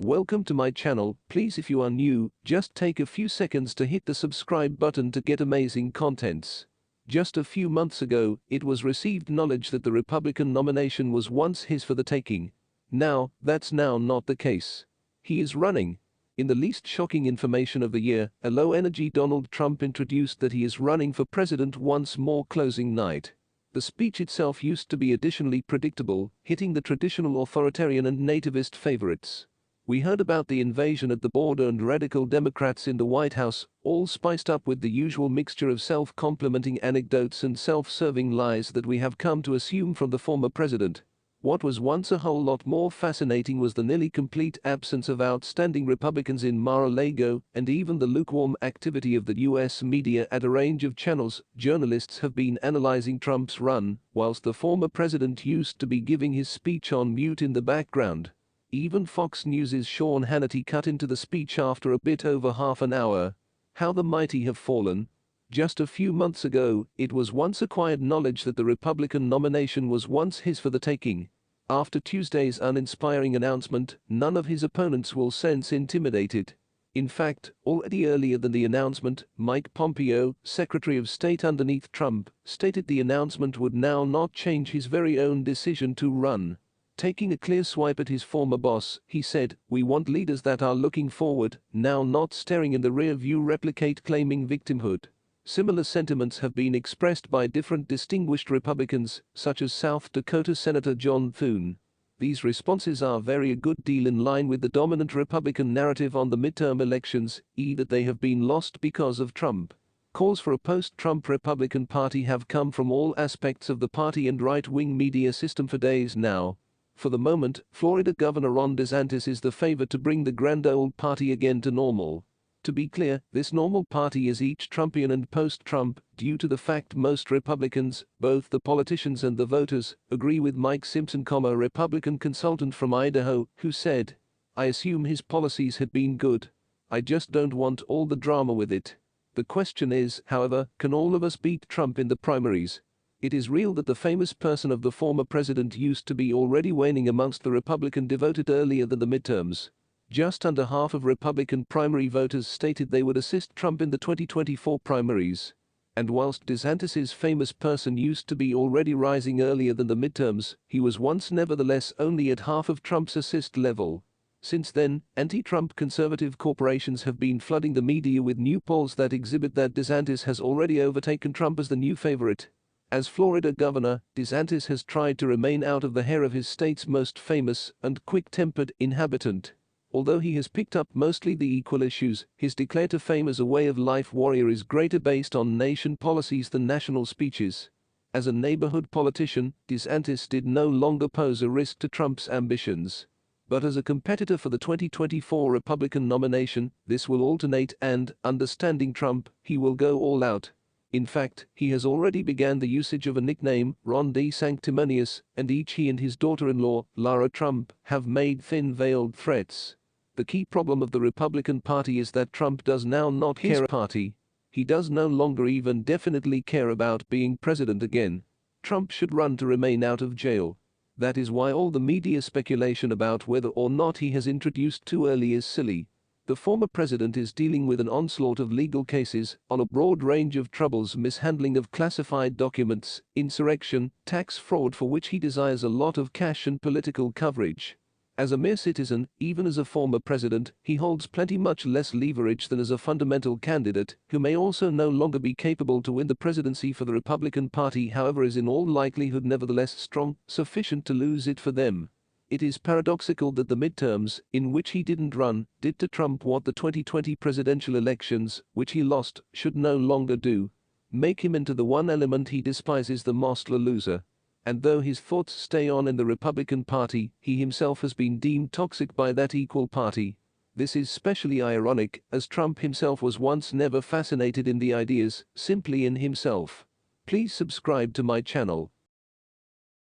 Welcome to my channel. Please, if you are new, just take a few seconds to hit the subscribe button to get amazing contents. Just a few months ago, it was received knowledge that the Republican nomination was once his for the taking. Now, that's not the case. He is running. In the least shocking information of the year, a low-energy Donald Trump introduced that he is running for president once more closing night. The speech itself used to be additionally predictable, hitting the traditional authoritarian and nativist favorites. We heard about the invasion at the border and radical Democrats in the White House, all spiced up with the usual mixture of self-complimenting anecdotes and self-serving lies that we have come to assume from the former president. What was once a whole lot more fascinating was the nearly complete absence of outstanding Republicans in Mar-a-Lago, and even the lukewarm activity of the US media at a range of channels. Journalists have been analyzing Trump's run, whilst the former president used to be giving his speech on mute in the background. Even Fox News' Sean Hannity cut into the speech after a bit over half an hour. How the mighty have fallen. Just a few months ago, it was once acquired knowledge that the Republican nomination was once his for the taking. After Tuesday's uninspiring announcement, none of his opponents will sense intimidated. In fact, already earlier than the announcement, Mike Pompeo, Secretary of State underneath Trump, stated the announcement would now not change his very own decision to run. Taking a clear swipe at his former boss, he said, "We want leaders that are looking forward, now not staring in the rear view," replicate claiming victimhood. Similar sentiments have been expressed by different distinguished Republicans, such as South Dakota Senator John Thune. These responses are very a good deal in line with the dominant Republican narrative on the midterm elections, that they have been lost because of Trump. Calls for a post-Trump Republican Party have come from all aspects of the party and right-wing media system for days now. For the moment, Florida Governor Ron DeSantis is the favorite to bring the grand old party again to normal. To be clear, this normal party is each Trumpian and post-Trump, due to the fact most Republicans, both the politicians and the voters, agree with Mike Simpson, a Republican consultant from Idaho, who said, "I assume his policies had been good. I just don't want all the drama with it." The question is, however, can all of us beat Trump in the primaries? It is real that the famous person of the former president used to be already waning amongst the Republican devoted earlier than the midterms. Just under half of Republican primary voters stated they would assist Trump in the 2024 primaries. And whilst DeSantis's famous person used to be already rising earlier than the midterms, he was once nevertheless only at half of Trump's assist level. Since then, anti-Trump conservative corporations have been flooding the media with new polls that exhibit that DeSantis has already overtaken Trump as the new favorite. As Florida governor, DeSantis has tried to remain out of the hair of his state's most famous and quick-tempered inhabitant. Although he has picked up mostly the equal issues, his declare to fame as a way-of-life warrior is greater based on nation policies than national speeches. As a neighborhood politician, DeSantis did no longer pose a risk to Trump's ambitions. But as a competitor for the 2024 Republican nomination, this will alternate and, understanding Trump, he will go all out. In fact, he has already begun the usage of a nickname, Ron DeSanctimonious, and each he and his daughter-in-law, Lara Trump, have made thin-veiled threats. The key problem of the Republican Party is that Trump does now not care about party. He does no longer even definitely care about being president again. Trump should run to remain out of jail. That is why all the media speculation about whether or not he has introduced too early is silly. The former president is dealing with an onslaught of legal cases on a broad range of troubles: mishandling of classified documents, insurrection, tax fraud, for which he desires a lot of cash and political coverage. As a mere citizen, even as a former president, he holds plenty much less leverage than as a fundamental candidate, who may also no longer be capable to win the presidency for the Republican Party, however is in all likelihood nevertheless strong, sufficient to lose it for them. It is paradoxical that the midterms, in which he didn't run, did to Trump what the 2020 presidential elections, which he lost, should no longer do. Make him into the one element he despises the most, a loser. And though his thoughts stay on in the Republican Party, he himself has been deemed toxic by that equal party. This is especially ironic, as Trump himself was once never fascinated in the ideas, simply in himself. Please subscribe to my channel.